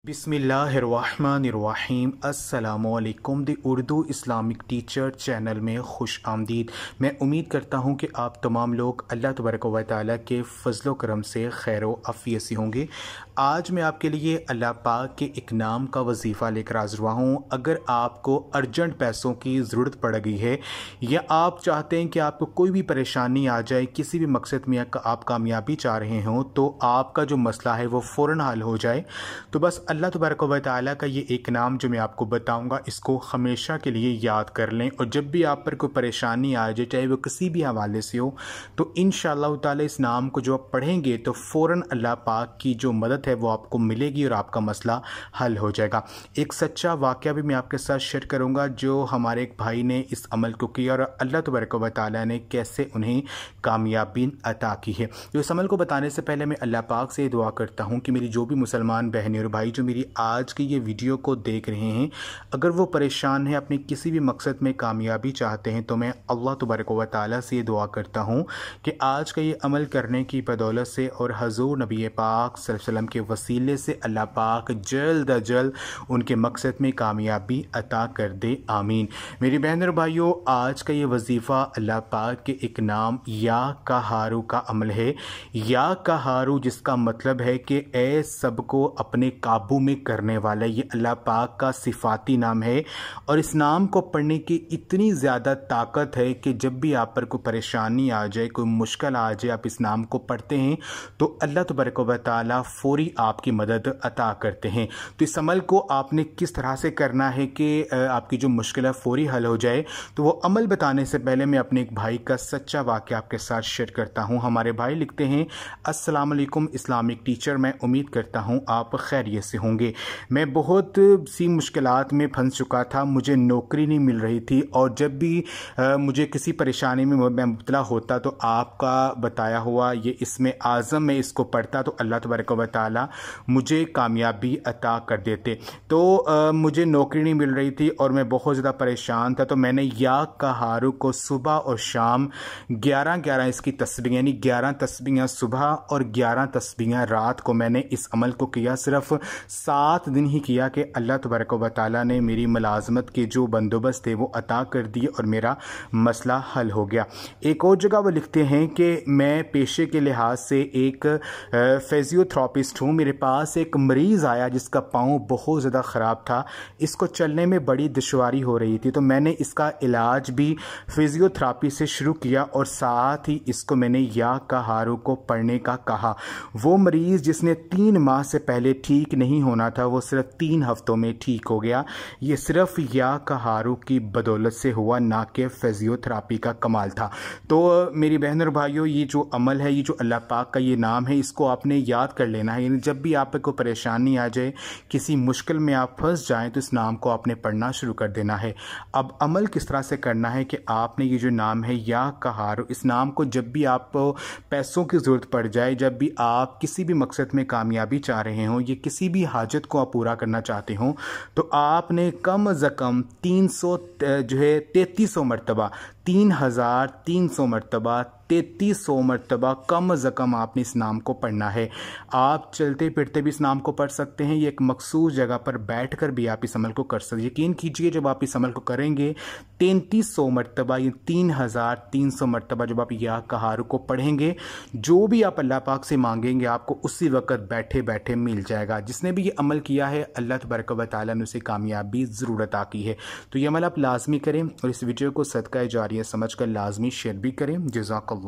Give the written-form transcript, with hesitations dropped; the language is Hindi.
बिस्मिल्लाहिर्रहमानिर्रहीम अस्सलामुअलैकुम the Urdu Islamic teacher channel में खुश आमदीद। मैं उम्मीद करता हूँ कि आप तमाम लोग अल्लाह तबारक व तआला के फ़ज़ल करम से खैर व आफ़ियत से होंगे। आज मैं आपके लिए अल्लाह पाक के एक नाम का वजीफ़ा लेकर हाज़िर हुआ हूँ। अगर आपको अर्जेंट पैसों की ज़रूरत पड़ गई है या आप चाहते हैं कि आपको कोई भी परेशानी आ जाए, किसी भी मकसद में आप कामयाबी चाह रहे हों, तो आपका जो मसला है वो फ़ौरन हल हो जाए, तो बस अल्लाह तबारक व तआला का ये एक नाम जो मैं आपको बताऊंगा, इसको हमेशा के लिए याद कर लें। और जब भी आप पर कोई परेशानी आ जाए, चाहे वो किसी भी हवाले से हो, तो इंशाअल्लाह ताला इस नाम को जो आप पढ़ेंगे तो फ़ौरन अल्लाह पाक की जो मदद है वो आपको मिलेगी और आपका मसला हल हो जाएगा। एक सच्चा वाक़या भी मैं आपके साथ शेयर करूँगा जो हमारे एक भाई ने इस अमल को किया और अल्लाह तबारक व तआला ने कैसे उन्हें कामयाबी अता की है। तो इस अमल को बताने से पहले मैं अल्लाह पाक से दुआ करता हूँ कि मेरी जो भी मुसलमान बहनें और भाई जो मेरी आज की ये वीडियो को देख रहे हैं, अगर वो परेशान हैं, अपने किसी भी मकसद में कामयाबी चाहते हैं, तो मैं अल्लाह तबारक व तआला से ये दुआ करता हूँ कि आज का ये अमल करने की बदौलत से और हज़ूर नबी पाक सल्लल्लाहु अलैहि वसल्लम के वसीले से अल्लाह पाक जल्द अज जल्द उनके मकसद में कामयाबी अता कर दे, आमीन। मेरी बहन और भाइयों, आज का ये वजीफ़ा अल्लाह पाक के एक नाम या कहारू का अमल है। या कहारू जिसका मतलब है कि ए सबको अपने काबू में करने वाला, ये अल्लाह पाक का सिफाती नाम है। और इस नाम को पढ़ने की इतनी ज़्यादा ताकत है कि जब भी आप पर कोई परेशानी आ जाए, कोई मुश्किल आ जाए, आप इस नाम को पढ़ते हैं तो अल्लाह तबारक व तआला फ़ौरी आपकी मदद अता करते हैं। तो इस अमल को आपने किस तरह से करना है कि आपकी जो मुश्किल है फ़ौरी हल हो जाए, तो वो अमल बताने से पहले मैं अपने एक भाई का सच्चा वाक़या आपके साथ शेयर करता हूँ। हमारे भाई लिखते हैं, अस्सलाम वालेकुम इस्लामिक टीचर, मैं उम्मीद करता हूँ आप खैरियत से होंगे। मैं बहुत सी मुश्किलात में फंस चुका था, मुझे नौकरी नहीं मिल रही थी और जब भी मुझे किसी परेशानी में मैं मुब्तला होता तो आपका बताया हुआ ये इसमें आज़म में इसको पढ़ता तो अल्लाह तबारक व तआला मुझे कामयाबी अता कर देते। तो मुझे नौकरी नहीं मिल रही थी और मैं बहुत ज़्यादा परेशान था, तो मैंने या कहारू को सुबह और शाम 11-11 इसकी तस्बीह, यानी 11 तस्बीह सुबह और 11 तस्बीह रात को मैंने इस अमल को किया। सिर्फ 7 दिन ही किया कि अल्लाह तबारक व तआला ने मेरी मुलाजमत के जो बंदोबस्त थे वो अता कर दिए और मेरा मसला हल हो गया। एक और जगह वो लिखते हैं कि मैं पेशे के लिहाज से एक फिजियोथेरेपिस्ट हूँ। मेरे पास एक मरीज़ आया जिसका पाँव बहुत ज़्यादा ख़राब था, इसको चलने में बड़ी दुश्वारी हो रही थी, तो मैंने इसका इलाज भी फिजियोथेरेपी से शुरू किया और साथ ही इसको मैंने या कहारू को पढ़ने का कहा। वो मरीज़ जिसने 3 माह से पहले ठीक नहीं होना था, वो सिर्फ 3 हफ्तों में ठीक हो गया। ये सिर्फ या कहारू की बदौलत से हुआ, ना कि फिजियोथेरेपी का कमाल था। तो मेरी बहन और भाइयों, ये जो अमल है, ये जो अल्लाह पाक का ये नाम है, इसको आपने याद कर लेना है। यानी जब भी आप को परेशानी आ जाए, किसी मुश्किल में आप फंस जाएं, तो इस नाम को आपने पढ़ना शुरू कर देना है। अब अमल किस तरह से करना है कि आपने ये जो नाम है या कहारू, इस नाम को जब भी आप पैसों की ज़रूरत पड़ जाए, जब भी आप किसी भी मकसद में कामयाबी चाह रहे हों, ये किसी भी हाजत को आप पूरा करना चाहते हों, तो आपने कम अज़ कम 3300 मरतबा 3300 मरतबा 3300 मरतबा कम अज़ कम आपने इस नाम को पढ़ना है। आप चलते फिरते भी इस नाम को पढ़ सकते हैं, ये एक मखसूस जगह पर बैठकर भी आप इस अमल को कर सकते हैं। यकीन कीजिए, जब आप इस अमल को करेंगे 3300 मरतबा, ये 3300 मरतबा जब आप या कहारू को पढ़ेंगे, जो भी आप अल्लाह पाक से मांगेंगे आपको उसी वक्त बैठे बैठे मिल जाएगा। जिसने भी ये अमल किया है, अल्लाह तबारक व तआला ने उसे कामयाबी ज़रूर अता की है। तो ये अमल आप लाजमी करें और इस वीडियो को सदका जारिया समझकर लाजमी शेयर भी करें। जज़ाकल्लाह।